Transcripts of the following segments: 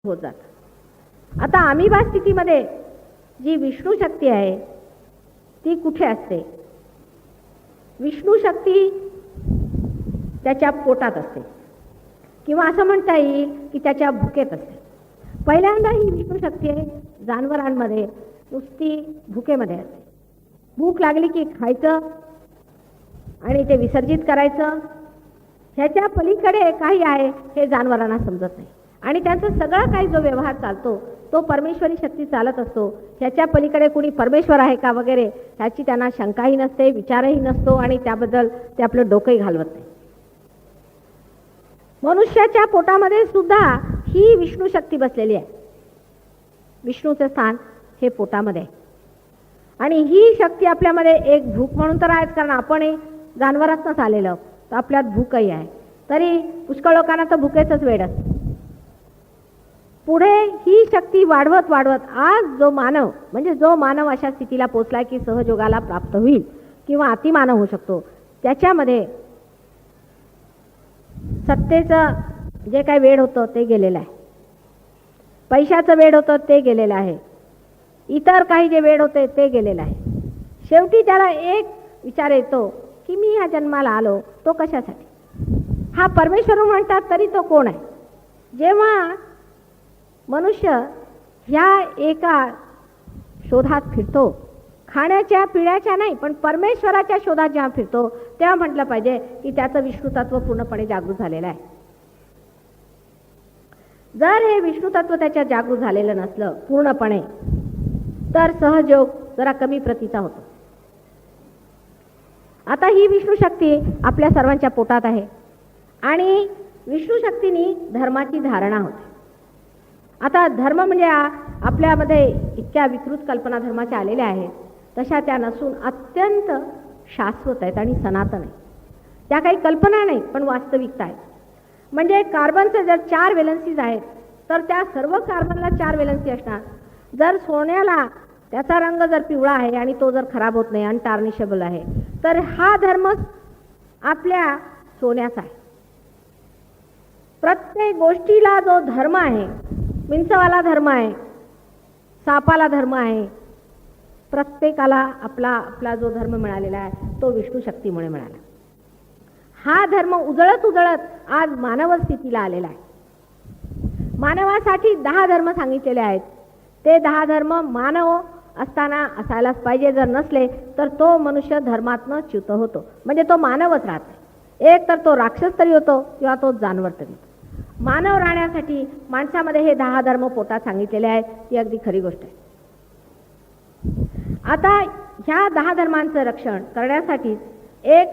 होत जातं. आता अमिबा स्थितीमध्ये जी विष्णू शक्ती आहे ती कुठे असते? विष्णू शक्ती त्याच्या पोटात असते, किंवा असं म्हणता येईल की त्याच्या भुकेत असते. पहिल्यांदा ही विष्णू शक्ती आहे जनावरांमध्ये नुसती भुकेमध्ये असते. भूक लागली की खायचं आणि ते विसर्जित करायचं. ह्याच्या पलीकडे काही आहे हे जनावरांना समजत नाही, आणि त्यांचा सगळा काही जो व्यवहार चालतो तो परमेश्वरी शक्ती चालत असतो. ह्याच्या पलीकडे कुणी परमेश्वर आहे का वगैरे ह्याची त्यांना शंकाही नसते, विचारही नसतो, आणि त्याबद्दल ते आपलं डोकंही घालवत नाही. मनुष्याच्या पोटामध्ये सुद्धा ही विष्णू शक्ती बसलेली आहे. विष्णूचे स्थान हे पोटामध्ये आहे, आणि ही शक्ती आपल्यामध्ये एक भूक म्हणून तर आहेच, कारण आपणही जनावरातनंच आलेलो, तर आपल्यात भूकही आहे. तरी पुष्कळ लोकांना तर भुकेचंच वेड असतं. पुढे ही शक्ती वाढवत वाढवत आज जो मानव, म्हणजे जो मानव अशा स्थितीला पोचला की सहयोगाला प्राप्त होईल किंवा अतिमानव होऊ शकतो, त्याच्यामध्ये सत्तेचं जे काही वेड होतं ते गेलेलं आहे, पैशाचं वेड होतं ते गेलेलं आहे, इतर काही जे वेड होते ते गेलेलं आहे. शेवटी त्याला एक विचार येतो की मी ह्या जन्माला आलो तो कशासाठी? हा परमेश्वर म्हणतात तरी तो कोण आहे? जेव्हा मनुष्य ह्या एका शोधात फिरतो, खाण्याच्या पिण्याच्या नाही पण परमेश्वराच्या शोधात जेव्हा फिरतो, तेव्हा म्हटलं पाहिजे की त्याचं विष्णू तत्व पूर्णपणे जागृत झालेलं आहे. जर हे विष्णू तत्व त्याच्या जागृत झालेलं नसलं पूर्णपणे, तर सहयोग जरा कमी प्रतीचा होतो. आता ही विष्णू शक्ती आपल्या सर्वांच्या पोटात आहे, आणि विष्णू शक्तीने धर्माची धारणा होते. आता धर्म म्हणजे आपल्यामध्ये इतक्या विकृत कल्पना धर्माच्या आलेल्या आहेत, तशा त्या नसून अत्यंत शाश्वत आहेत आणि सनातन आहेत. त्या काही कल्पना नाहीत पण वास्तविकता आहेत. म्हणजे कार्बनचे जर 4 व्हॅलेन्सीज आहेत तर त्या सर्व कार्बनला 4 व्हॅलेन्सी असणार. जर सोन्याला त्याचा रंग जर पिवळा आहे आणि तो जर खराब होत नाही, अनटार्निशेबल आहे, तर हा धर्म आपल्या सोन्याचा आहे. प्रत्येक गोष्टीला जो धर्म आहे, विंचवाला धर्म आहे, सापाला धर्म आहे, प्रत्येकाला आपला आपला जो धर्म मिळालेला आहे तो विष्णू शक्तीमुळे मिळाला. हा धर्म उजळत उजळत आज मानव स्थितीला आलेला आहे. मानवासाठी 10 धर्म सांगितलेले आहेत. ते 10 धर्म मानव असताना असायलाच पाहिजे. जर नसले तर तो मनुष्य धर्मातनं च्युत होतो, म्हणजे तो मानवच राहत नाही. एक तर तो राक्षस तरी होतो किंवा तो जानवर तरी. मानव राहण्यासाठी माणसामध्ये हे 10 धर्म पोटात सांगितलेले आहेत. ती अगदी खरी गोष्ट आहे. आता ह्या 10 धर्मांचं रक्षण करण्यासाठी एक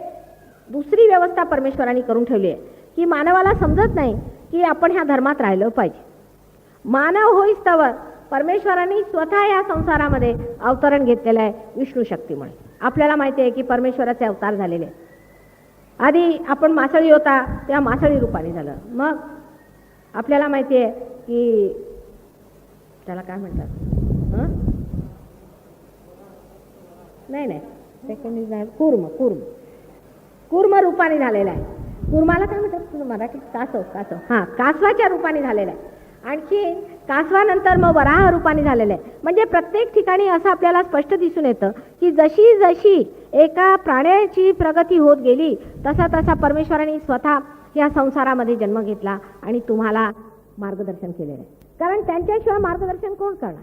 दुसरी व्यवस्था परमेश्वरांनी करून ठेवली आहे की मानवाला समजत नाही की आपण ह्या धर्मात राहिलं पाहिजे. मानव होईस्तवर परमेश्वरांनी स्वतः या संसारामध्ये अवतरण घेतलेलं आहे विष्णू शक्तीमुळे. आपल्याला माहिती आहे की परमेश्वराचे अवतार झालेले आहेत. आधी आपण मासळी होता तेव्हा मासळी रूपाने झालं. मग आपल्याला माहिती आहे की त्याला काय म्हणतात, नाही सेकंड कूर्म रूपाने झालेला आहे. कूर्माला काय म्हणतात मराठीत? कासव. हां, कासवाच्या रूपाने झालेला आहे. आणखी कासवानंतर मग वराह रूपाने झालेलं आहे. म्हणजे प्रत्येक ठिकाणी असं आपल्याला स्पष्ट दिसून येतं की जशी जशी एका प्राण्याची प्रगती होत गेली तसा तसा परमेश्वरांनी स्वतः या संसारामध्ये जन्म घेतला आणि तुम्हाला मार्गदर्शन केलेलं आहे. कारण त्यांच्याशिवाय मार्गदर्शन कोण करणार?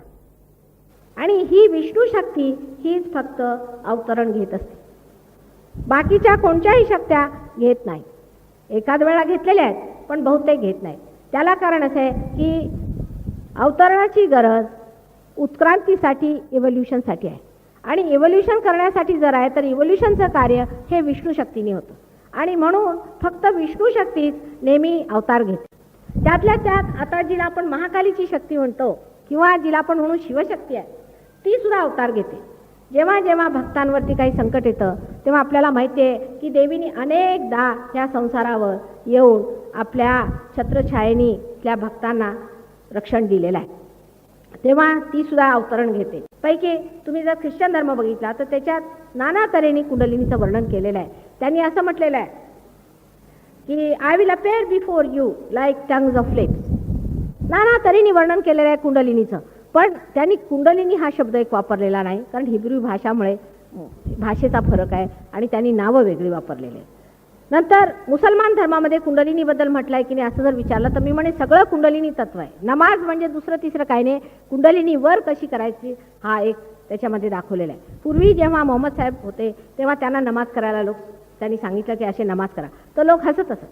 आणि ही विष्णू शक्ती हीच फक्त अवतरण घेत असते, बाकीच्या कोणत्याही शक्त्या घेत नाही. एखाद वेळा घेतलेल्या आहेत पण बहुतेक घेत नाही. त्याला कारण असं आहे की अवतरणाची गरज उत्क्रांतीसाठी, इव्होल्युशनसाठी आहे. आणि इव्होल्युशन करण्यासाठी जर आहे तर इव्होल्युशनचं कार्य हे विष्णू शक्तीने होतं, आणि म्हणून फक्त विष्णू शक्तीच नेहमी अवतार घेते. त्यातल्या त्यात आता जिला आपण महाकालीची शक्ती म्हणतो किंवा जिला आपण म्हणून शिवशक्ती आहे, ती सुद्धा अवतार घेते. जेव्हा जेव्हा भक्तांवरती काही संकट येतं तेव्हा आपल्याला माहिती आहे की देवीने अनेकदा ह्या संसारावर येऊन आपल्या छत्रछायेने त्या भक्तांना रक्षण दिलेलं आहे. तेव्हा ती सुद्धा अवतरण घेते. पैकी तुम्ही जर ख्रिश्चन धर्म बघितला तर त्याच्यात नाना तऱ्हेने कुंडलिनीचं वर्णन केलेलं आहे. त्यांनी असं म्हटलेलं आहे की I will appear before you like tongues of flames. नाना तऱ्हेने वर्णन केलेलं आहे कुंडलिनीचं, पण त्यांनी कुंडलिनी हा शब्द एक वापरलेला नाही, कारण हिब्रू भाषामुळे भाषेचा फरक आहे आणि त्यांनी नावं वेगळी वापरलेली आहे. नंतर मुसलमान धर्मामध्ये कुंडलिनीबद्दल म्हटलं आहे की नाही असं जर विचारलं तर मी म्हणे सगळं कुंडलिनी तत्व आहे. नमाज म्हणजे दुसरं तिसरं काही नाही, कुंडलिनी वर कशी करायची हा एक त्याच्यामध्ये दाखवलेला आहे. पूर्वी जेव्हा मोहम्मद साहेब होते तेव्हा त्यांना नमाज करायला त्यांनी सांगितलं की असे नमाज करा, तर लोक हसत असत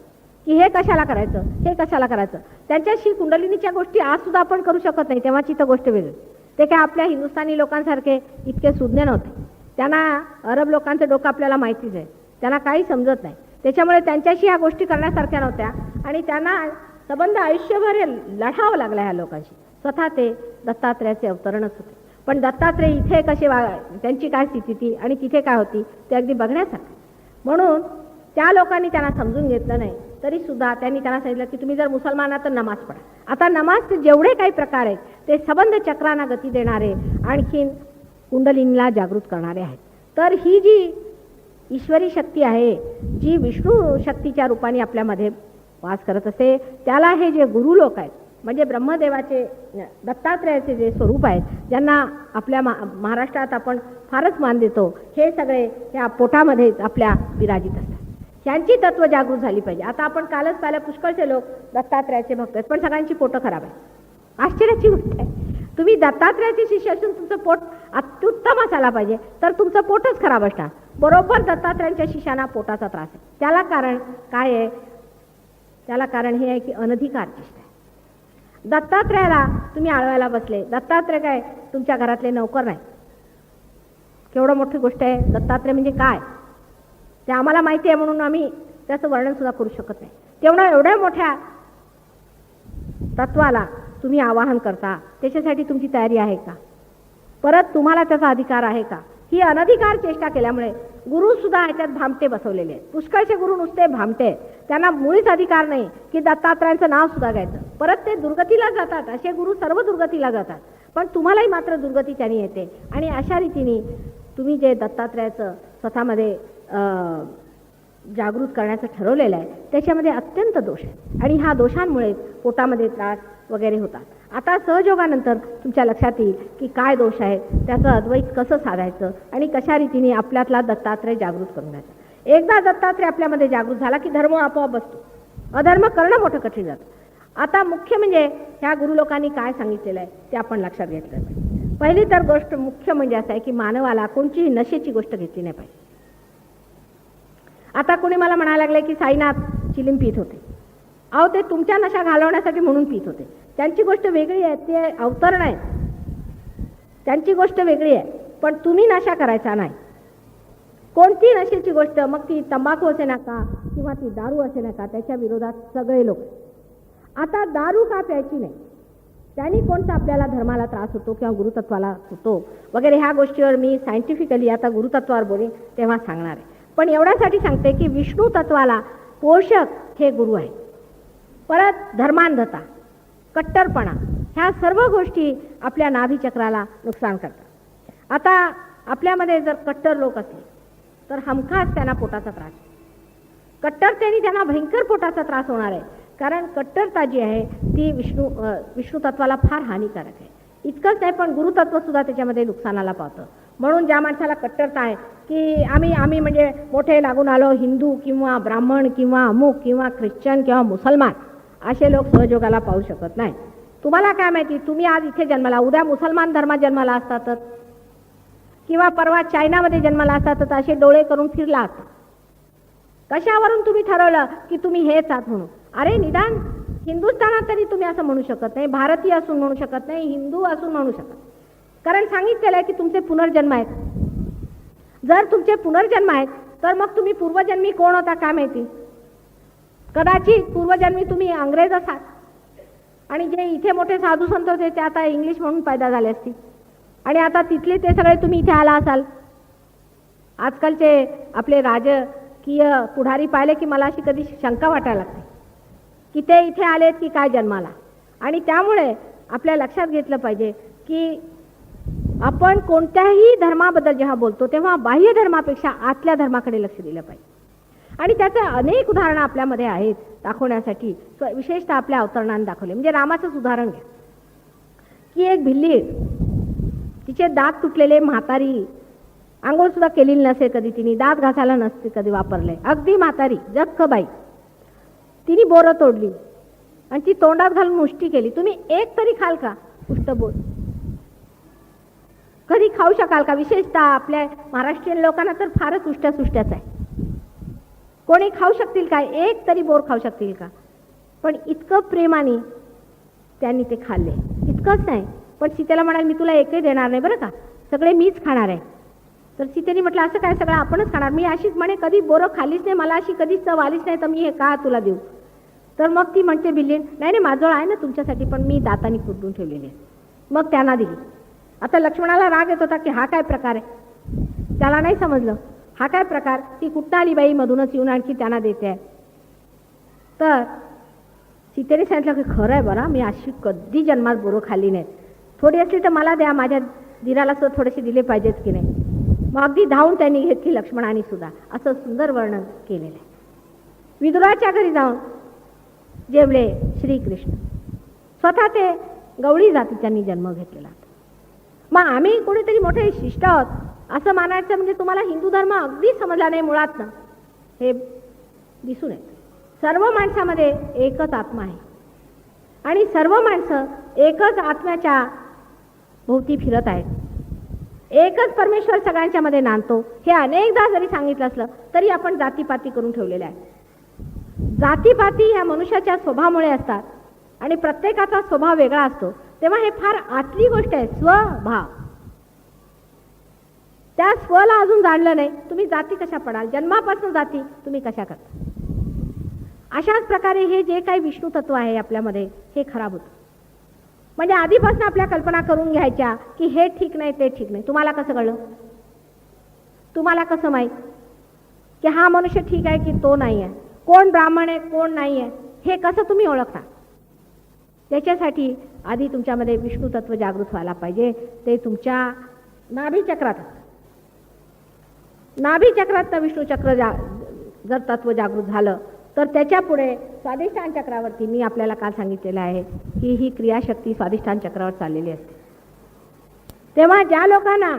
की हे कशाला करायचं, हे कशाला करायचं. त्यांच्याशी कुंडलिनीच्या गोष्टी आज सुद्धा आपण करू शकत नाही, तेव्हाची तर गोष्ट वेगळी. ते काय आपल्या हिंदुस्थानी लोकांसारखे इतके सुज्ञ नव्हते. त्यांना अरब लोकांचं डोकं आपल्याला माहितीच आहे, त्यांना काही समजत नाही. त्याच्यामुळे त्यांच्याशी ह्या गोष्टी करण्यासारख्या नव्हत्या आणि त्यांना संबंध आयुष्यभर लढावं लागला ह्या लोकांशी. स्वतः ते दत्तात्रेयाचे अवतरणच होते, पण दत्तात्रेय इथे कसे त्यांची काय स्थिती ती आणि तिथे काय होती ते अगदी बघण्यासारखं. म्हणून त्या लोकांनी त्यांना समजून घेतलं नाही, तरी सुद्धा त्यांनी त्यांना सांगितलं की तुम्ही जर मुसलमान आहात तर नमाज पढा. आता नमाजचे जेवढे काही प्रकार आहेत ते संबंध चक्रांना गती देणारे आणखीन कुंडलिनीला जागृत करणारे आहेत. तर ही जी ईश्वरी शक्ती आहे, जी विष्णू शक्तीच्या रूपाने आपल्यामध्ये वास करत असते, त्याला हे जे गुरु लोक आहेत म्हणजे ब्रह्मदेवाचे दत्तात्रेयाचे जे स्वरूप आहेत, ज्यांना आपल्या महाराष्ट्रात आपण फारच मान देतो, हे सगळे या पोटामध्ये आपल्या विराजित असतात. यांची तत्व जागृत झाली पाहिजे. आता आपण कालच पाहिलं पुष्कळचे लोक दत्तात्रेयाचे भक्त आहेत, पण सगळ्यांची पोटं खराब आहे. आश्चर्याची गोष्ट आहे. तुम्ही दत्तात्रेयाचे शिष्य असून तुमचं पोट अत्युत्तम असायला पाहिजे, तर तुमचं पोटच खराब असणार. बरोबर दत्तात्रेयांच्या शिष्यांना पोटाचा त्रास आहे. त्याला कारण काय आहे? त्याला कारण हे आहे की अनधिकार चेष्टा आहे. दत्तात्रेयाला तुम्ही आळवायला बसले. दत्तात्रेय काय तुमच्या घरातले नौकर नाही. केवढं मोठी गोष्ट आहे. दत्तात्रेय म्हणजे काय ते आम्हाला माहिती आहे, म्हणून आम्ही त्याचं वर्णन सुद्धा करू शकत नाही. तेवढं एवढ्या मोठ्या तत्वाला तुम्ही आवाहन करता, त्याच्यासाठी तुमची तयारी आहे का? परत तुम्हाला त्याचा अधिकार आहे का? ही अनधिकार चेष्टा केल्यामुळे गुरु सुद्धा ह्याच्यात भामटे बसवलेले आहेत. पुष्कळचे गुरु नुसते भामटे, त्यांना मुळीच अधिकार नाही की दत्तात्रेयांचं नाव सुद्धा घ्यायचं. परत ते दुर्गतीला जातात. असे गुरु सर्व दुर्गतीला जातात, पण तुम्हालाही मात्र दुर्गती त्यांनी येते. आणि अशा रीतीने तुम्ही जे दत्तात्रेयाचं स्वतःमध्ये जागृत करण्याचं ठरवलेलं आहे, त्याच्यामध्ये अत्यंत दोष आहे आणि ह्या दोषांमुळे पोटामध्ये त्रास वगैरे होतात. आता सहयोगानंतर तुमच्या लक्षात येईल की काय दोष आहे, त्याचं अद्वैत कसं साधायचं आणि कशा रीतीने आपल्यातला दत्तात्रेय जागृत करून घ्यायचा. एकदा दत्तात्रेय आपल्यामध्ये जागृत झाला की धर्म आपोआप बसतो. अधर्म करणं मोठं कठीण जातं. आता मुख्य म्हणजे ह्या गुरु लोकांनी काय सांगितलेलं आहे ते आपण लक्षात घेतलं पाहिजे. पहिली तर गोष्ट मुख्य म्हणजे असं आहे की मानवाला कोणतीही नशेची गोष्ट घेतली नाही पाहिजे. आता कोणी मला म्हणायला लागले की साईनाथ चिलीम पीत होते. अहो, ते तुमच्या नशा घालवण्यासाठी म्हणून पीत होते. त्यांची गोष्ट वेगळी आहे, ते अवतरण आहे, त्यांची गोष्ट वेगळी आहे. पण तुम्ही नशा करायचा नाही. कोणती नशेची गोष्ट, मग ती तंबाखू असे नका किंवा ती दारू असे नका, त्याच्या विरोधात सगळे लोक. आता दारू का प्यायची नाही, त्यांनी कोणता आपल्याला धर्माला त्रास होतो किंवा गुरुतत्वाला होतो वगैरे ह्या गोष्टीवर मी सायंटिफिकली आता गुरुतत्वावर बोलेन तेव्हा सांगणार आहे. पण एवढ्यासाठी सांगते की विष्णू तत्वाला पोषक हे गुरु आहे. परत धर्मांधता, कट्टरपणा, ह्या सर्व गोष्टी आपल्या नाभीचक्राला नुकसान करतात. आता आपल्यामध्ये जर कट्टर लोक असले तर हमखास त्यांना पोटाचा त्रास. कट्टरतेने त्यांना भयंकर पोटाचा त्रास होणार आहे, कारण कट्टरता जी आहे ती विष्णू तत्वाला फार हानिकारक आहे. इतकंच नाही, पण गुरुतत्व सुद्धा त्याच्यामध्ये नुकसानाला पावतं. म्हणून ज्या माणसाला कट्टरता आहे की आम्ही म्हणजे मोठे लागून आलो, हिंदू किंवा ब्राह्मण किंवा अमुक किंवा ख्रिश्चन किंवा मुसलमान, असे लोक सहयोगाला पाहू शकत नाही. तुम्हाला काय माहिती, तुम्ही आज इथे जन्माला, उद्या मुसलमान धर्मात जन्माला असता तर, किंवा परवा चायनामध्ये जन्माला असता तर असे डोळे करून फिरला असता. कशावरून तुम्ही ठरवलं की तुम्ही हेच आहात म्हणून? अरे निदान हिंदुस्थानात तरी तुम्ही असं म्हणू शकत नाही, भारतीय असून म्हणू शकत नाही, हिंदू असून म्हणू शकत. कारण सांगितलेलं आहे की तुमचे पुनर्जन्म आहेत. जर तुमचे पुनर्जन्म आहेत तर मग तुम्ही पूर्वजन्मी कोण होता काय माहिती. कदाचित पूर्वजन्मी तुम्ही अंग्रेज असाल आणि जे इथे मोठे साधू संत होते ते आता इंग्लिश म्हणून पैदा झाले असतील आणि आता तिथले ते सगळे तुम्ही इथे आला असाल. आजकालचे आपले राजकीय पुढारी पाहिले की मला अशी कधी शंका वाटायला लागते की ते इथे आलेत की काय जन्माला. आणि त्यामुळे आपल्या लक्षात घेतलं पाहिजे की आपण कोणत्याही धर्माबद्दल जेव्हा बोलतो तेव्हा बाह्य धर्मापेक्षा आतल्या धर्माकडे लक्ष दिलं पाहिजे. आणि त्याचे अनेक उदाहरणं आपल्यामध्ये आहेत दाखवण्यासाठी. विशेषतः आपल्या अवतरणाने दाखवले. म्हणजे रामाचंच उदाहरण घ्या की एक भिल्ली, तिचे दात तुटलेले, म्हातारी, आंघोळ सुद्धा केलेली नसेल कधी, तिने दात घासायला नसते कधी वापरले, अगदी म्हातारी जक्क बाई, तिने बोरं तोडली आणि ती तोंडात घालून मुष्टी केली. तुम्ही एक तरी खाल का उष्ट बोर? कधी खाऊ शकाल का? विशेषतः आपल्या महाराष्ट्रीयन लोकांना तर फारच उष्ट्या सुष्ट्याच आहे. कोणी खाऊ शकतील का? एक तरी बोर खाऊ शकतील का? पण इतकं प्रेमाने त्यांनी ते खाल्ले. इतकंच नाही, पण सीतेला म्हणाल मी तुला एकही देणार नाही बरं का, सगळे मीच खाणार आहे. तर सीतेने म्हटलं असं काय, सगळं आपणच खाणार? मी अशीच म्हणे कधी बोरं खाल्लीच नाही, मला अशी कधीच चव आलीच नाही, तर मी हे का तुला देऊ? तर मग ती म्हणते भिल्लीन, नाही नाही माझजवळ आहे ना तुमच्यासाठी, पण मी दाताने कुरडून ठेवलेली आहे. मग त्यांना दिली. आता लक्ष्मणाला राग येत होता की हा काय प्रकार आहे, त्याला नाही समजलं हा काय प्रकार, ती कुठं आली बाई मधूनच येऊन आणखी त्यांना देते आहे. तर सीतेने सांगितलं की खरं आहे बरं, मी अशी कधी जन्मात बोरं खाल्ली नाहीत, थोडी असली तर मला द्या, माझ्या दिराला सुद्धा थोडेसे दिले पाहिजेत की नाही. मग अगदी धावून त्यांनी घेतली लक्ष्मणाने सुद्धा. असं सुंदर वर्णन केलेलं आहे. विदुराच्या घरी जाऊन जेवले श्रीकृष्ण. स्वतः ते गवळी जातीच्यांनी जन्म घेतलेला. मग आम्ही कोणीतरी मोठे शिष्ट आहोत असं मानायचं म्हणजे तुम्हाला हिंदू धर्म अगदी समजला नाही मुळात ना, हे दिसून येतं. सर्व माणसामध्ये एकच आत्मा आहे आणि सर्व माणसं एकच आत्म्याच्या भोवती फिरत आहेत. एकच परमेश्वर सगळ्यांच्या मध्ये नांदतो. हे अनेकदा जरी सांगितलं असलं तरी आपण जातीपाती करून ठेवलेले आहे. जातीपाती ह्या मनुष्याच्या स्वभावामुळे असतात आणि प्रत्येकाचा स्वभाव वेगळा असतो. तेव्हा हे फार आतली गोष्ट आहे, स्वभाव. त्या स्वला अजून जाणलं नाही, तुम्ही जाती कशा पडाल? जन्मापासून जाती तुम्ही कशा करता? अशाच प्रकारे हे जे काही विष्णू तत्व आहे आपल्यामध्ये हे खराब होतं. म्हणजे आधीपासून आपल्या कल्पना करून घ्यायच्या की हे ठीक नाही ते ठीक नाही. तुम्हाला कसं कळलं? तुम्हाला कसं माहीत की हा मनुष्य ठीक आहे की तो नाही आहे, कोण ब्राह्मण आहे कोण नाही आहे, हे कसं तुम्ही ओळखता? त्याच्यासाठी आधी तुमच्यामध्ये विष्णू तत्व जागृत व्हायला पाहिजे. ते तुमच्या नाभीचक्रात असतं. नाभीचक्रात विष्णू चक्र जर तत्व जागृत झालं तर त्याच्या पुढे स्वाधिष्ठान चक्रावरती मी आपल्याला काल सांगितलेलं आहे की ही क्रियाशक्ती स्वाधिष्ठान चक्रावर चाललेली असते. तेव्हा ज्या लोकांना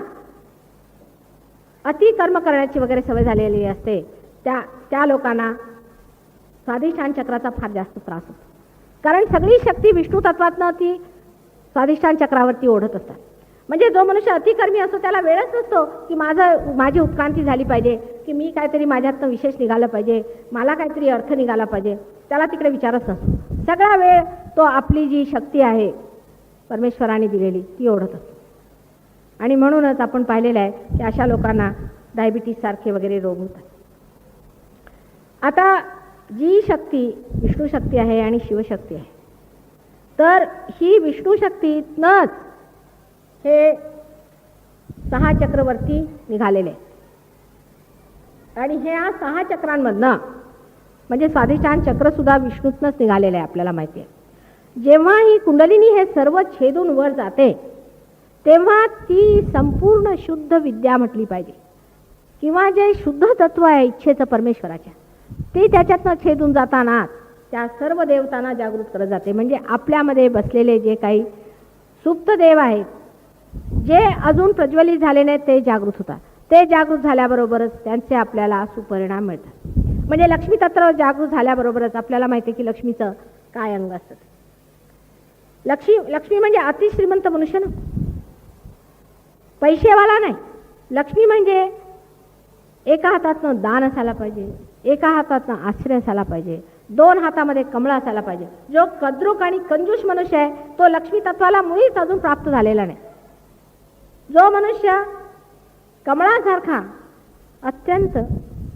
अति कर्म करण्याची वगैरे सवय झालेली असते त्या लोकांना स्वाधिष्ठान चक्राचा फार जास्त त्रास होतो. कारण सगळी शक्ती विष्णू तत्वातनं ती स्वाधिष्ठान चक्रावरती ओढत असतात. म्हणजे जो मनुष्य अतिकर्मी असतो त्याला वेळच नसतो की माझी उत्क्रांती झाली पाहिजे, की मी काहीतरी माझ्यातनं विशेष निघालं पाहिजे, मला काहीतरी अर्थ निघाला पाहिजे, त्याला तिकडे विचारच नसतो. सगळा वेळ तो आपली जी शक्ती आहे परमेश्वराने दिलेली ती ओढत असतो. आणि म्हणूनच आपण पाहिलेलं आहे की अशा लोकांना डायबिटीस सारखे वगैरे रोग होतात. आता जी शक्ती विष्णू शक्ती आहे आणि शिवशक्ती आहे, तर ही विष्णू शक्तीतनंच हे 6 चक्रवर्ती निघालेले आणि ह्या 6 चक्रांमधनं म्हणजे स्वाधिष्ठान चक्र सुद्धा विष्णूतनंच निघालेलं आहे आपल्याला माहिती आहे. जेव्हा ही कुंडलिनी हे सर्व छेदून वर जाते तेव्हा ती संपूर्ण शुद्ध विद्या म्हटली पाहिजे किंवा जे शुद्ध तत्व आहे इच्छेचं परमेश्वराच्या ते त्याच्यातनं छेदून जाताना त्या सर्व देवतांना जागृत करत जाते. म्हणजे आपल्यामध्ये बसलेले जे काही सुप्त देव आहेत जे अजून प्रज्वलित झाले नाहीत ते जागृत होतात. ते जागृत झाल्याबरोबरच त्यांचे आपल्याला सुपरिणाम मिळतात. म्हणजे लक्ष्मी तत्व जागृत झाल्याबरोबरच आपल्याला माहिती आहे की लक्ष्मीचं काय अंग असतं. लक्ष्मी म्हणजे अतिश्रीमंत मनुष्य ना, पैसेवाला नाही. लक्ष्मी म्हणजे एका हातातनं दान असायला पाहिजे, एका हातातनं आश्रय असायला पाहिजे, 2 हातामध्ये कमळ असायला पाहिजे. जो कद्रुक आणि कंजूस मनुष्य आहे तो लक्ष्मी तत्वाला मुळीच अजून प्राप्त झालेला नाही. जो मनुष्य कमळासारखा अत्यंत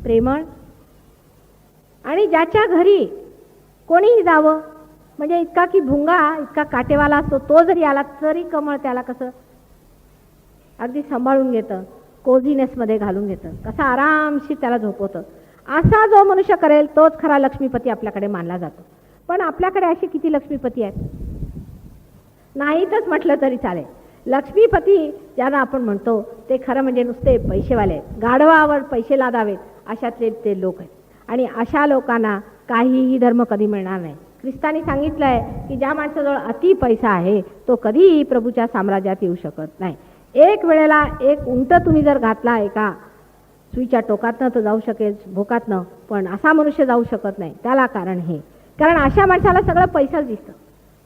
प्रेमळ आणि ज्याच्या घरी कोणीही जावं म्हणजे इतका की भुंगा इतका काटेवाला असतो, तो जरी आला तरी कमळ त्याला कसं अगदी सांभाळून घेतं, कोझीनेसमध्ये घालून घेतं, कसा आरामशीर त्याला झोपवतं. असा जो मनुष्य करेल तोच खरा लक्ष्मीपती आपल्याकडे मानला जातो. पण आपल्याकडे असे किती लक्ष्मीपती आहेत? नाहीतच म्हटलं तरी चालेल. लक्ष्मीपती ज्यांना आपण म्हणतो ते खरं म्हणजे नुसते पैसेवाले आहेत, गाढवावर पैसे लादावेत अशातले ते लोक आहेत. आणि अशा लोकांना काहीही धर्म कधी मिळणार नाही. ख्रिस्तानी सांगितलं आहे की ज्या माणसाजवळ अति पैसा आहे तो कधीही प्रभूच्या साम्राज्यात येऊ शकत नाही. एक वेळेला एक उंट तुम्ही जर घातला एका सुईच्या टोकातनं तर जाऊ शकेल भोकातनं, पण असा मनुष्य जाऊ शकत नाही. त्याला कारण हे, कारण अशा माणसाला सगळं पैसाच दिसतं,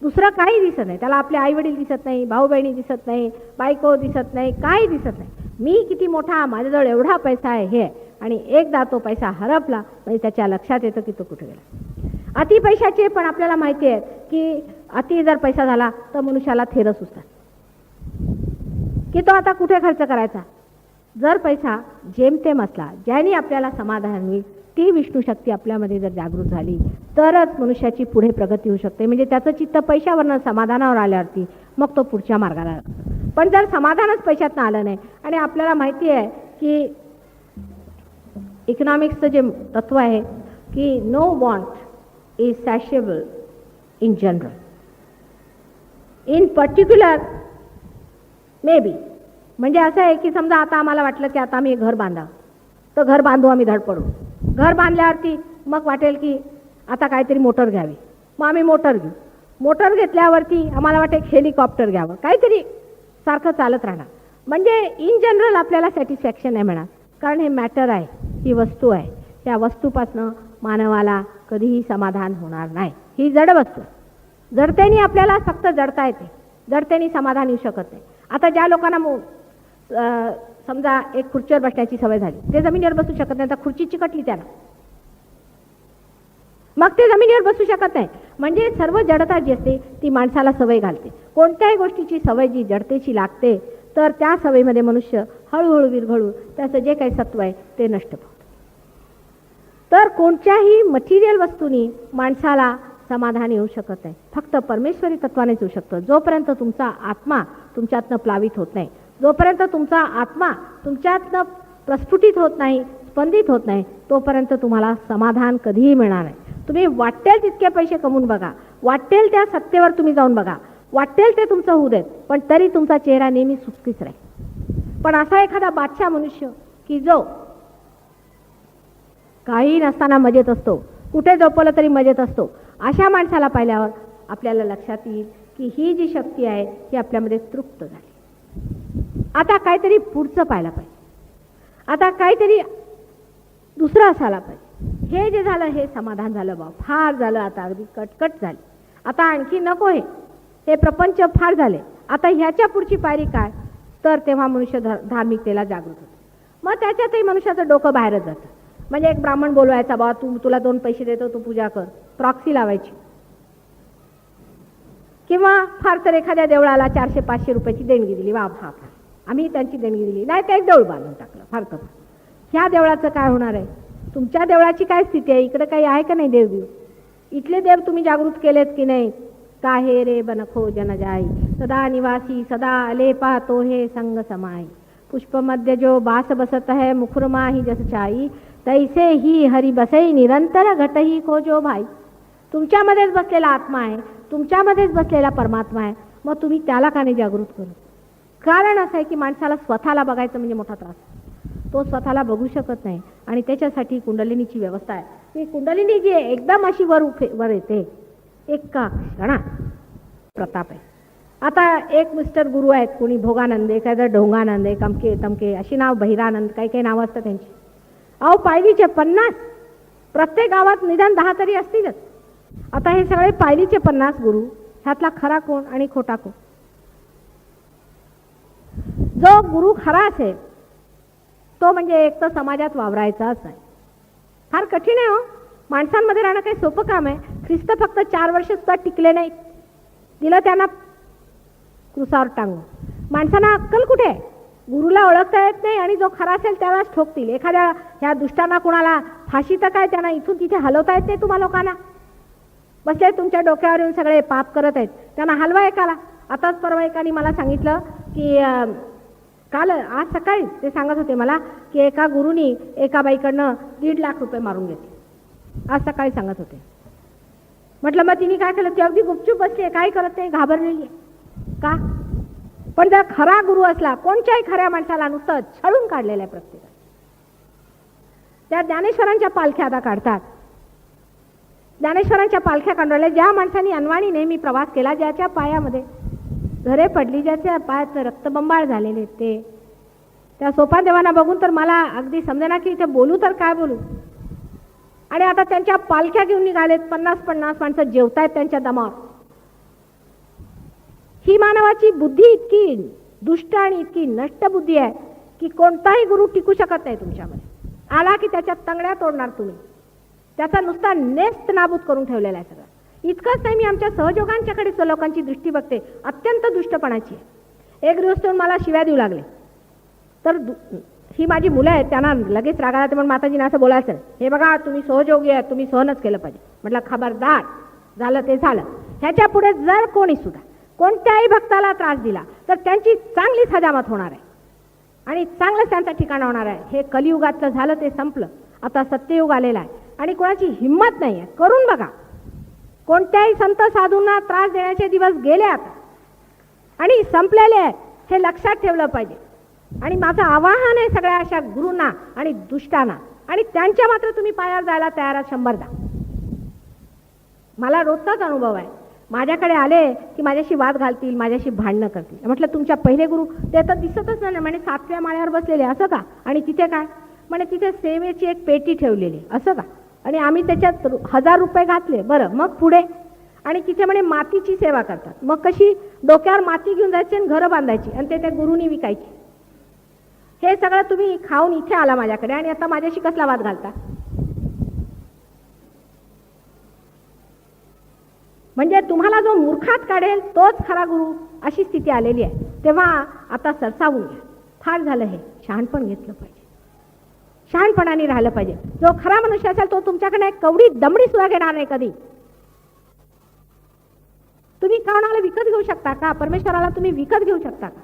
दुसरं काही दिसत नाही. त्याला आपले आईवडील दिसत नाही, भाऊ बहिणी दिसत नाही, बायको दिसत नाही, काही दिसत नाही. मी किती मोठा, माझ्याजवळ एवढा पैसा आहे हे, आणि एकदा तो पैसा हरपला म्हणजे त्याच्या लक्षात येतं की तो कुठे गेला. अति पैशाचे पण आपल्याला माहिती आहे की अति जर पैसा झाला तर मनुष्याला थेरं सुचतात की तो आता कुठे खर्च करायचा. जर पैसा जेमतेम असला, ज्याने आपल्याला समाधान होईल, ती विष्णू शक्ती आपल्यामध्ये जर जागृत झाली तरच मनुष्याची पुढे प्रगती होऊ शकते. म्हणजे त्याचं चित्त पैशावरनं समाधानावर आल्यावरती मग तो पुढच्या मार्गाला लागतो. पण जर समाधानच पैशातनं आलं नाही, आणि आपल्याला माहिती आहे की इकॉनॉमिक्सचं जे तत्व आहे की no want is satiable in general, in particular may be. म्हणजे असं आहे की समजा आता आम्हाला वाटलं की आता आम्ही घर बांधावं, तर घर बांधू आम्ही धडपडू. घर बांधल्यावरती मग वाटेल की आता काहीतरी मोटर घ्यावी, मग आम्ही मोटर घेऊ. मोटर घेतल्यावरती आम्हाला वाटेल हेलिकॉप्टर घ्यावं, काहीतरी सारखं चालत राहणार. म्हणजे इन जनरल आपल्याला सॅटिस्फॅक्शन नाही मिळणार, कारण हे मॅटर आहे, ही वस्तू आहे. त्या वस्तूपासनं मानवाला कधीही समाधान होणार नाही. ही जड वस्तू, जडतेने आपल्याला फक्त जडता येते, जडतेने समाधान येऊ शकत नाही. आता ज्या लोकांना समजा एक खुर्चीवर बसण्याची सवय झाली, ते जमिनीवर बसू शकत नाही, तर खुर्ची चिकटली त्याला, मग ते जमिनीवर बसू शकत नाही. म्हणजे सर्व जडता जी असते ती माणसाला सवय घालते. कोणत्याही गोष्टीची सवय जी जडतेची लागते तर त्या सवयीमध्ये मनुष्य हळूहळू विरघळून त्याचं जे काही सत्व आहे ते नष्ट होतं. तर कोणत्याही मटिरियल वस्तूंनी माणसाला समाधान येऊ शकत नाही, फक्त परमेश्वरी तत्वानेच येऊ शकतं. जोपर्यंत तुमचा आत्मा तुमच्यातनं प्लावित होत नाही, जोपर्यंत तुमचा आत्मा तुमच्यातनं प्रस्फुटित होत नाही, स्पंदित होत नाही, तोपर्यंत तुम्हाला समाधान कधीही मिळणार नाही. तुम्ही वाटेल तितके पैसे कमवून बघा, वाटेल त्या सत्तेवर तुम्ही जाऊन बघा, वाटेल ते तुमचं होऊ देत, पण तरी तुमचा चेहरा नेहमी सुटकीच राहील. पण असा एखादा बादशाह मनुष्य की जो काही नसताना मजेत असतो, कुठे झोपवलं तरी मजेत असतो, अशा माणसाला पाहिल्यावर आपल्याला लक्षात येईल की ही जी शक्ती आहे ती आपल्यामध्ये तृप्त झाली. आता काहीतरी पुढचं पाहायला पाहिजे, आता काहीतरी दुसरं असायला पाहिजे. हे जे झालं हे समाधान झालं बा, फार झालं, आता अगदी कटकट झाली, आता आणखी नको, हे प्रपंच फार झाले, आता ह्याच्या पुढची पायरी काय. तर तेव्हा मनुष्य धार्मिकतेला जागृत होतो. मग त्याच्यातही मनुष्याचं डोकं बाहेरच जातं. म्हणजे एक ब्राह्मण बोलवायचा, बा तुला 2 पैसे देतो, तू पूजा कर, प्रॉक्सी लावायची, किंवा फार तर एखाद्या देवळाला 400-500 रुपयाची देणगी दिली, वा हा आम्ही त्यांची देणगी दिली नाही, ते एक देऊळ बांधून टाकलं, फार तर. ह्या देवळाचं काय होणार आहे. तुमच्या देवळाची काय स्थिती आहे, इकडे काही आहे का नाही देवदेव. इथले देव तुम्ही जागृत केलेत की नाही. काहे रे बनखो जन जाई, सदा निवासी सदा आले पाहतो हे संग समाई, पुष्प मध्य जो बास बसत है मुखुरमा ही जस चाई, तैसे ही हरी बसई निरंतर घटही खोजो भाई. तुमच्यामध्येच बसलेला आत्मा आहे, तुमच्यामध्येच बसलेला परमात्मा आहे, मग तुम्ही त्याला का नाही जागृत करू. कारण असं आहे की माणसाला स्वतःला बघायचं म्हणजे मोठा त्रास, तो स्वतःला बघू शकत नाही. आणि त्याच्यासाठी कुंडलिनीची व्यवस्था आहे. ती कुंडलिनी जी आहे एकदम अशी वर येते, एका क्षणात प्रताप आहे. आता एक मिस्टर गुरु आहेत, कोणी भोगानंद, एखादं ढोंगानंद, एक अमके तमके अशी नाव, बहिरानंद, काही काही नावं असतात त्यांची. अहो पायलीचे 50, प्रत्येक गावात निदान 10 तरी असतीलच. आता हे सगळे पायलीचे 50 गुरु, ह्यातला खरा कोण आणि खोटा कोण. जो गुरु खरा असेल तो म्हणजे एक तर समाजात वावरायचाच आहे. फार कठीण आहे हो, माणसांमध्ये राहणं काही सोपं काम आहे. ख्रिस्त फक्त 4 वर्ष सुद्धा टिकले नाही, दिलं त्यांना क्रुसावर टांगून. माणसांना अक्कल कुठे आहे. गुरुला ओळखता येत नाही, आणि जो खरा असेल त्यालाच ठोकतील. एखाद्या ह्या दुष्टांना कुणाला फाशी तर काय, त्यांना इथून तिथे हलवता येत नाही. तुम्हा लोकांना बसले तुमच्या डोक्यावर येऊन सगळे पाप करत आहेत, त्यांना हलवा एकाला. आताच परवा एकाने मला सांगितलं की काल आज सकाळी ते सांगत होते मला की एका गुरुनी एका बाईकडनं 1.5 लाख रुपये मारून घेतले. आज सकाळी सांगत होते. म्हटलं मग तिने काय केलं. ती अगदी गुपचूप बसली, काही करत नाही, घाबरलेली का. पण जर खरा गुरु असला, कोणत्याही खऱ्या माणसाला नुसतं छळून काढलेलं आहे प्रत्येकाने. त्या ज्ञानेश्वरांच्या पालख्या आता काढतात. ज्ञानेश्वरांच्या पालख्या काढल्या. ज्या माणसांनी अनवाणी नेहमी प्रवास केला, ज्याच्या पायामध्ये घरे पडली, ज्याच्या पायाचं रक्तबंबाळ झालेले, ते त्या सोपानदेवांना बघून तर मला अगदी समजेना की इथे बोलू तर काय बोलू. आणि आता त्यांच्या पालख्या घेऊन निघालेत. 50-50 माणसं जेवतायत त्यांच्या दमावर. ही मानवाची बुद्धी इतकी दुष्ट आणि इतकी नष्ट बुद्धी आहे की कोणताही गुरु टिकू शकत नाही तुमच्यामध्ये. आला की त्याच्या तंगड्या तोडणार तुम्ही. त्याचा नुसता नेस्त नाबूद करून ठेवलेला आहे सगळं. इतकंच नाही, मी आमच्या सहयोगांच्याकडे लोकांची दृष्टी बघते, अत्यंत दुष्टपणाची आहे. एक दिवस येऊन मला शिव्या देऊ लागले. तर ही माझी मुलं आहेत, त्यांना लगेच रागाला ते म्हणून माताजीने असं बोलायचं, हे बघा तुम्ही सहयोगी आहेत, तुम्ही सहनच केलं पाहिजे. म्हटलं खबरदार, झालं ते झालं. ह्याच्या पुढे जर कोणी सुद्धा कोणत्याही भक्ताला त्रास दिला तर त्यांची चांगलीच हजामत होणार आहे आणि चांगलंच त्यांचं ठिकाण होणार आहे. हे कलियुगातलं झालं, ते संपलं. आता सत्ययुग आलेला आहे आणि कोणाची हिंमत नाही आहे. करून बघा. कोणत्याही संत साधूंना त्रास देण्याचे दिवस गेले आता आणि संपलेले आहेत, हे लक्षात ठेवलं पाहिजे. आणि माझं आवाहन आहे सगळ्या अशा गुरूंना आणि दुष्टांना, आणि त्यांच्या मात्र तुम्ही पायावर जायला तयार आहात 100दा. मला रोजचाच अनुभव आहे. माझ्याकडे आले की माझ्याशी वाद घालतील, माझ्याशी भांडणं करतील. म्हटलं तुमच्या पहिले गुरु ते तर दिसतच नाही म्हणे, 7व्या माळ्यावर बसलेले, असं का? आणि तिथे काय म्हणे, तिथे सेवेची एक पेटी ठेवलेली, असं का? आणि आम्ही त्याच्यात 1000 रुपये घातले. बरं, मग पुढे? आणि तिथे म्हणे मातीची सेवा करतात. मग कशी? डोक्यावर माती घेऊन जायची आणि घरं बांधायची आणि ते त्या गुरुनी विकायची. हे सगळं तुम्ही खाऊन इथे आला माझ्याकडे आणि आता माझ्याशी कसला वाद घालता? म्हणजे तुम्हाला जो मूर्खात काढेल तोच खरा गुरु, अशी स्थिती आलेली आहे. तेव्हा आता सरसावून घ्या. फार झालं, हे शहाणपण घेतलं पाहिजे, शहाणपणाने राहिलं पाहिजे. जो खरा मनुष्य असेल तो तुमच्याकडे एक कवडी दमडी सुद्धा घेणार नाही कधी. तुम्ही कोणाला विकत घेऊ शकता का? परमेश्वराला तुम्ही विकत घेऊ शकता का?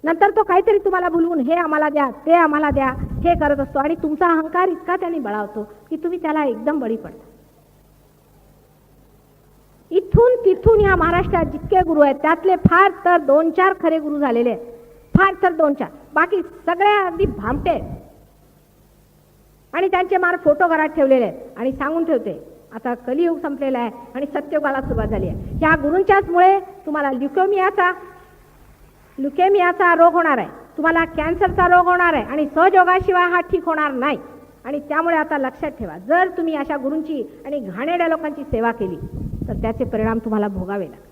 नंतर तो काहीतरी तुम्हाला बोलवून हे आम्हाला द्या, ते आम्हाला द्या, हे करत असतो आणि तुमचा अहंकार इतका त्याने बळावतो की तुम्ही त्याला एकदम बळी पडता. इथून तिथून या महाराष्ट्रात जितके गुरु आहेत त्यातले फार तर 2-4 खरे गुरु झालेले आहेत. फार तर 2-4, बाकी सगळे अगदी भामटे आहेत. आणि त्यांचे मार फोटो घरात ठेवलेले आहेत आणि सांगून ठेवते आता कलियुग संपलेला आहे आणि सत्ययुगाला सुरुवात झाली आहे. ह्या गुरूंच्याच मुळे तुम्हाला ल्युकेमियाचा रोग होणार आहे, तुम्हाला कॅन्सरचा रोग होणार आहे आणि सहयोगाशिवाय हा ठीक होणार नाही. आणि त्यामुळे आता लक्षात ठेवा, जर तुम्ही अशा गुरूंची आणि घाणेरड्या लोकांची सेवा केली तर त्याचे परिणाम तुम्हाला भोगावे लागतील.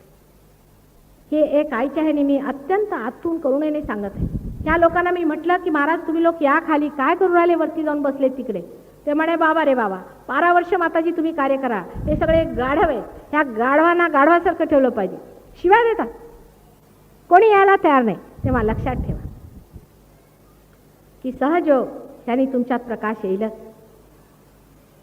हे एक आईच्या ह्याने मी अत्यंत आतून करुणेने सांगत आहे. त्या लोकांना मी म्हटलं की महाराज तुम्ही लोक या खाली काय करू राहिले, वरती जाऊन बसले तिकडे. ते म्हणे बाबा रे बाबा, 12 वर्ष माताजी तुम्ही कार्य करा, हे सगळे गाढव आहेत, ह्या गाढवांना गाढवासारखं ठेवलं पाहिजे. शिवाय देतात, कोणी यायला तयार नाही. तेव्हा लक्षात ठेवा की सहयोग त्याने तुमच्यात प्रकाश येईलच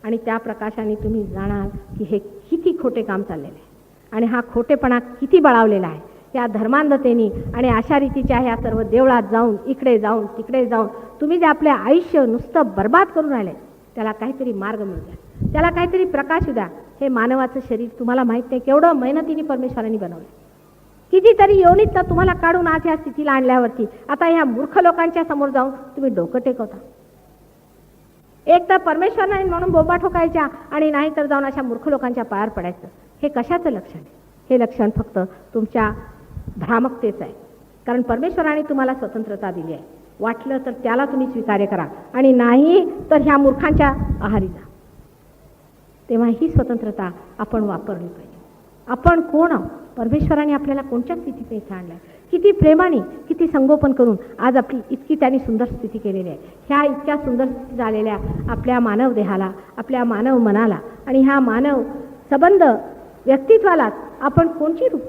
आणि त्या प्रकाशाने तुम्ही जाणार की हे किती खोटे काम चाललेले आहे आणि हा खोटेपणा किती बळावलेला आहे. या धर्मांधतेने आणि अशा रीतीच्या ह्या सर्व देवळात जाऊन, इकडे जाऊन, तिकडे जाऊन तुम्ही जे आपले आयुष्य नुसतं बर्बाद करून राहिले, त्याला काहीतरी मार्ग मिळू द्या, त्याला काहीतरी प्रकाश द्या. हे मानवाचं शरीर तुम्हाला माहीत नाही केवढं मेहनतीने परमेश्वरांनी बनवलं. कितीतरी योनीतनं तुम्हाला काढून आज ह्या स्थितीला आणल्यावरती आता ह्या मूर्ख लोकांच्या समोर जाऊन तुम्ही डोकं टेकवता. एक तर परमेश्वर नाही म्हणून बोंबा ठोकायच्या आणि नाही तर जाऊन अशा मूर्ख लोकांच्या पायावर पडायचं. हे कशाचं लक्षण आहे? हे लक्षण फक्त तुमच्या भ्रामकतेचं आहे. कारण परमेश्वराने तुम्हाला स्वतंत्रता दिली आहे. वाटलं तर त्याला तुम्ही स्वीकार्य करा आणि नाही तर ह्या मूर्खांच्या आहारी जा. तेव्हा ही स्वतंत्रता आपण वापरली पाहिजे. आपण कोण आहोत? परमेश्वराने आपल्याला कोणत्या स्थितीत इथे आणलं आहे? किती प्रेमाने, किती संगोपन करून आज आपली इतकी त्यांनी सुंदर स्थिती केलेली आहे. ह्या इतक्या सुंदर स्थिती झालेल्या आपल्या मानव देहाला, आपल्या मानव मनाला आणि ह्या मानव संबंध व्यक्तित्वाला आपण कोणची रूप,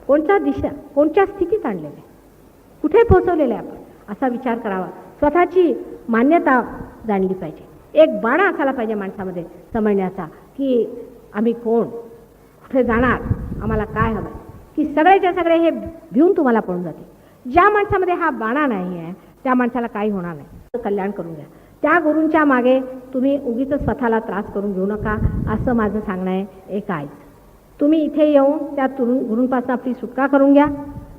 कोणत्या दिशा, कोणत्या स्थितीत आणलेलं आहे, कुठे पोहोचवलेलं आहे आपण, असा विचार करावा. स्वतःची मान्यता जाणली पाहिजे. एक बाणा असायला पाहिजे माणसामध्ये समजण्याचा की आम्ही कोण, कुठे जाणार, आम्हाला काय हवं आहे, की सगळेच्या सगळे हे भिवून तुम्हाला पळून जाते. ज्या माणसामध्ये हा बाणा नाही आहे त्या माणसाला काही होणार नाही. कल्याण करून घ्या. त्या गुरूंच्या मागे तुम्ही उगीच स्वतःला त्रास करून घेऊ नका, असं माझं सांगणं आहे. एक आहे, तुम्ही इथे येऊन त्या गुरूंपासून आपली सुटका करून घ्या.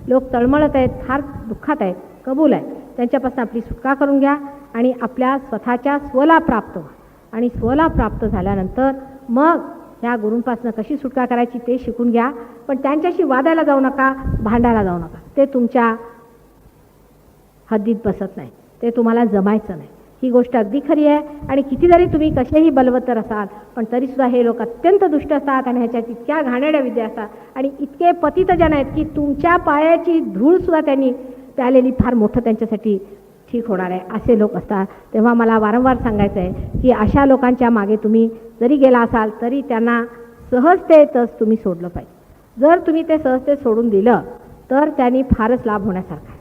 लोक तळमळत आहेत, फार दुःखात आहेत, कबूल आहे, त्यांच्यापासून आपली सुटका करून घ्या आणि आपल्या स्वतःच्या स्वला प्राप्त व्हा. आणि स्वला प्राप्त झाल्यानंतर मग ह्या गुरूंपासून कशी सुटका करायची ते शिकून घ्या. पण त्यांच्याशी वादायला जाऊ नका, भांडायला जाऊ नका. ते तुमच्या हद्दीत बसत नाही, ते तुम्हाला जमायचं नाही. ही गोष्ट अगदी खरी आहे. आणि किती जरी तुम्ही कसेही बलवत्तर असाल पण तरीसुद्धा हे लोक अत्यंत दुष्ट असतात आणि ह्याच्यात इतक्या घाणेरड्या विद्या असतात आणि इतके पतितजन आहेत की तुमच्या पायाची धूळसुद्धा त्यांनी प्यालेली फार मोठं त्यांच्यासाठी ठीक होणार आहे असे लोक असतात. तेव्हा मला वारंवार सांगायचं आहे की अशा लोकांच्या मागे तुम्ही जरी गेला असाल तरी त्यांना सहजतेतच तुम्ही सोडलं पाहिजे. जर तुम्ही ते सहजतेत सोडून दिलं तर त्यांनी फारच लाभ होण्यासारखा आहे.